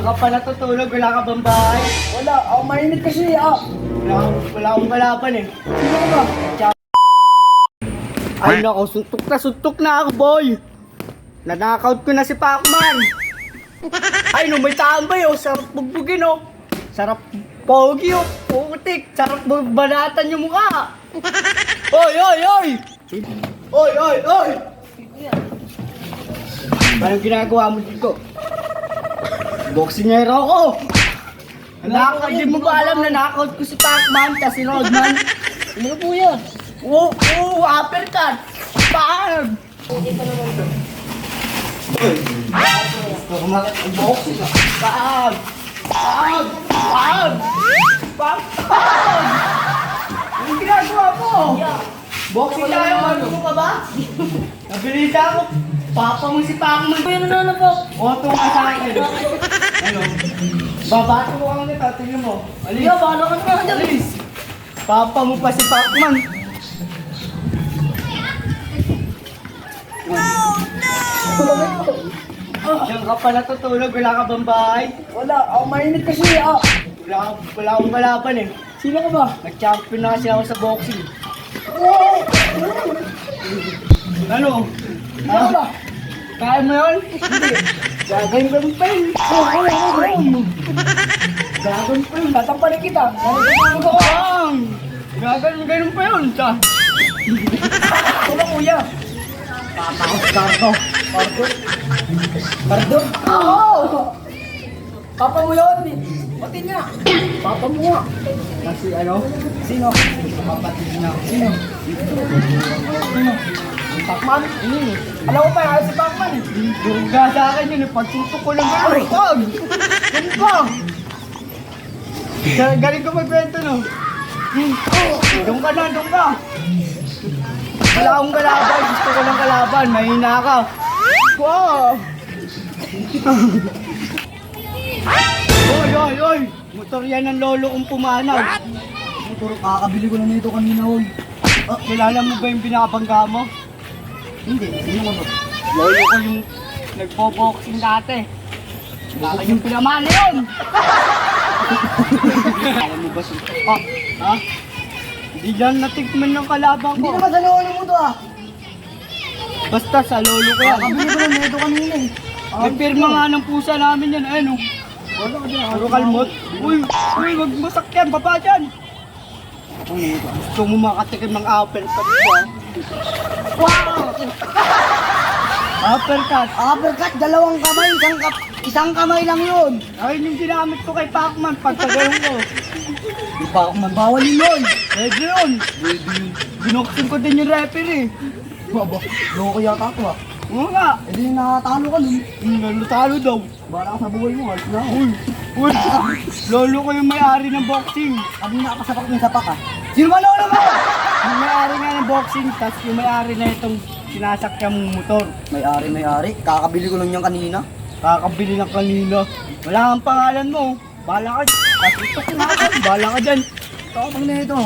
Diyan ka pa natutulog, wala ka bang bahay? Wala, ako mainit kasi Wala akong kalaban eh. Sino ka ba? Ay nako, suntok na ako boy. Nanakaut ko na si Pacman. Ay no, may tambay oh, sarap bugbugin oh. Sarap pogi oh, putik, sarap banatan yung mukha. Oy, oy, oy! Oy, oy, oy! Anong ginagawa mo dito? Boksingero ako! Hindi mo ba alam na knockout ko si Pacman kasi Rodman? Ano po yan? Oo, uppercut! Bang! Hindi pa naman to. Kumakat ang boxing. Bang! Bang! Bang! Bang! Bang! Anong ginagawa mo? Boxing tayo, marunong ka ba? Nabilita ako. Papa mo si Pacman. Kuya, nanalo po. Oto ka sa akin. Ano? Babato ko ang nito, tingnan mo. Alis. Kuya, bahala ka naman dyan. Alis. Papa mo pa si Pacman. Diyan ka pa natutulog, wala ka bang bahay? Wala, ako mainit kasi Wala akong kalaban eh. Sino ka ba? Nag-champion na kasi ako sa boxing. Ano? Sino ka ba? Kaya mo yun? Hindi. Gagawin pa yun. Gagawin pa yun. Tatampanin kita. Narinig ko. Gagawin pa yun. Ano kuya? Cardo. Pardo? Oo! Papa mo yun. Pati niya. Papa mo nga. Kasi ano? Sino? Kapatid niya. Sino? Sino? Pacman? Alam ko pa, si Pacman eh. Duga sa akin yun. Pagtutok ko lang gano'n. Pag! Ganun ka! Galing ko magkwento no? Doon ka na, doon ka! Wala akong kalaban. Gusto ko ng kalaban. Mahina ka. Wow! Oy, oy, oy! Motor yan ng lolo kong pumanaw. Motor, kakabili ko na nito kanina, oy. Kilala mo ba yung binabangga mo? Hindi, sino ka ba? Lolo ko yung nagpo-boxing dati. Baka yung pinamana yun! Alam mo ba siya? Ha? Hindi lang natikman ng kalaban Hindi ko. naman sa lolo mo to Basta sa lolo ko yan. Kakabili ko na nito kanina eh. May pirma nga ng pusa namin yan. Ayun o. Wala ka dyan. Puro kalmot. Uy, wag masak yan. Baba dyan. Gusto mo makatikim ng uppercut ko. Wow! Uppercut. Uppercut, dalawang kamay, isang kamay lang yun. Ayun yung ginamit ko kay Pacman pagkagayon ko. Di Pacman, bawal yun. Pwede yun. Binoksin ko din yung referee. Baba, loko yata ako Oo nga. Eh di nakatalo ka nun. Natalo daw. Bahala ka sa buhay mo, alis na ako. Uy, lolo ko yung may-ari ng boxing. Kanina ka sapak ng sapak Sino ba lolo mo? Yung may-ari nga ng boxing, tas yung may-ari na itong sinasakyang motor. May-ari. Kakabili ko lang yan kanina. Kakabili ng kanina. Wala kang pangalan mo. Bahala ka. Kasutok na ako. Bahala ka dyan. Tapang na ito.